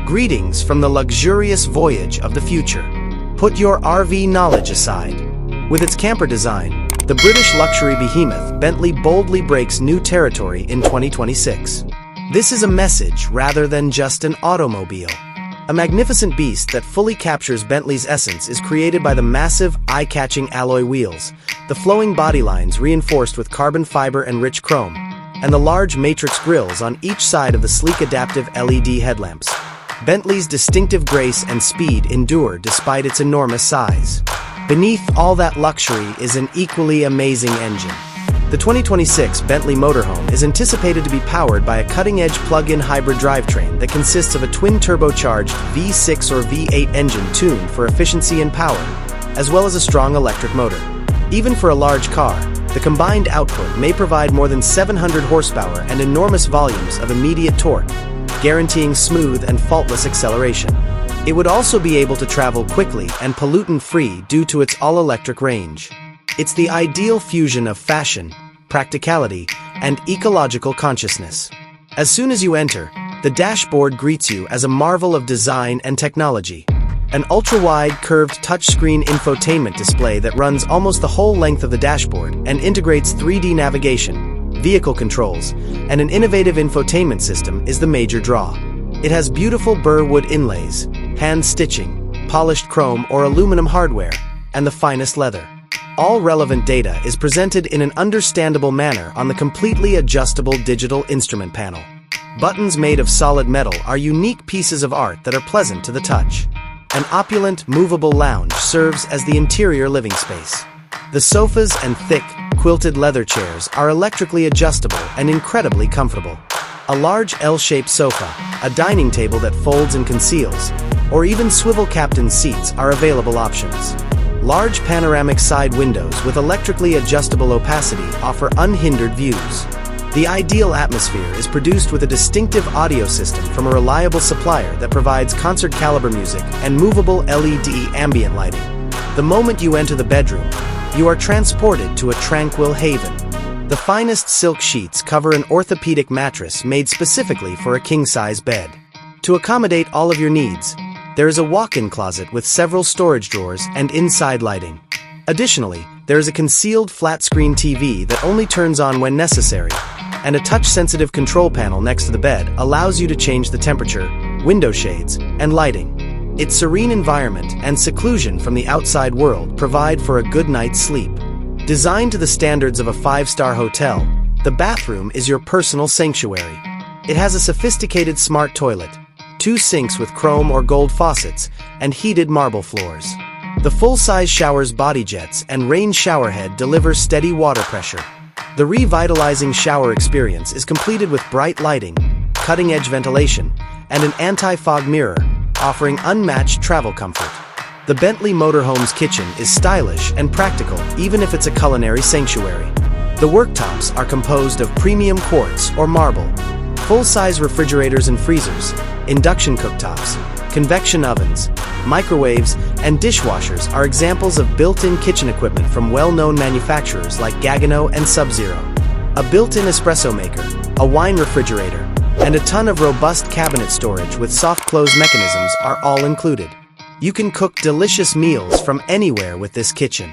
Greetings from the luxurious voyage of the future. Put your RV knowledge aside. With its camper design, the British luxury behemoth Bentley boldly breaks new territory in 2026. This is a message rather than just an automobile. A magnificent beast that fully captures Bentley's essence is created by the massive, eye-catching alloy wheels, the flowing body lines reinforced with carbon fiber and rich chrome, and the large matrix grilles on each side of the sleek adaptive LED headlamps. Bentley's distinctive grace and speed endure despite its enormous size. Beneath all that luxury is an equally amazing engine. The 2026 Bentley Motorhome is anticipated to be powered by a cutting-edge plug-in hybrid drivetrain that consists of a twin-turbocharged V6 or V8 engine tuned for efficiency and power, as well as a strong electric motor. Even for a large car, the combined output may provide more than 700 horsepower and enormous volumes of immediate torque, guaranteeing smooth and faultless acceleration. It would also be able to travel quickly and pollutant-free due to its all-electric range. It's the ideal fusion of fashion, practicality, and ecological consciousness. As soon as you enter, the dashboard greets you as a marvel of design and technology. An ultra-wide, curved touchscreen infotainment display that runs almost the whole length of the dashboard and integrates 3D navigation, vehicle controls, and an innovative infotainment system is the major draw. It has beautiful burr wood inlays, hand stitching, polished chrome or aluminum hardware, and the finest leather. All relevant data is presented in an understandable manner on the completely adjustable digital instrument panel. Buttons made of solid metal are unique pieces of art that are pleasant to the touch. An opulent, movable lounge serves as the interior living space. The sofas and thick, quilted leather chairs are electrically adjustable and incredibly comfortable. A large L-shaped sofa, a dining table that folds and conceals, or even swivel captain seats are available options. Large panoramic side windows with electrically adjustable opacity offer unhindered views. The ideal atmosphere is produced with a distinctive audio system from a reliable supplier that provides concert-caliber music and movable LED ambient lighting. The moment you enter the bedroom, you are transported to a tranquil haven. The finest silk sheets cover an orthopedic mattress made specifically for a king-size bed. To accommodate all of your needs, there is a walk-in closet with several storage drawers and inside lighting. Additionally, there is a concealed flat-screen TV that only turns on when necessary, and a touch-sensitive control panel next to the bed allows you to change the temperature, window shades, and lighting. Its serene environment and seclusion from the outside world provide for a good night's sleep. Designed to the standards of a 5-star hotel, the bathroom is your personal sanctuary. It has a sophisticated smart toilet, 2 sinks with chrome or gold faucets, and heated marble floors. The full-size shower's body jets and rain shower head deliver steady water pressure. The revitalizing shower experience is completed with bright lighting, cutting-edge ventilation, and an anti-fog mirror, offering unmatched travel comfort. The Bentley Motorhome's kitchen is stylish and practical even if it's a culinary sanctuary. The worktops are composed of premium quartz or marble. Full-size refrigerators and freezers, induction cooktops, convection ovens, microwaves, and dishwashers are examples of built-in kitchen equipment from well-known manufacturers like Gaggenau and Sub-Zero. A built-in espresso maker, a wine refrigerator, and a ton of robust cabinet storage with soft close mechanisms are all included. You can cook delicious meals from anywhere with this kitchen.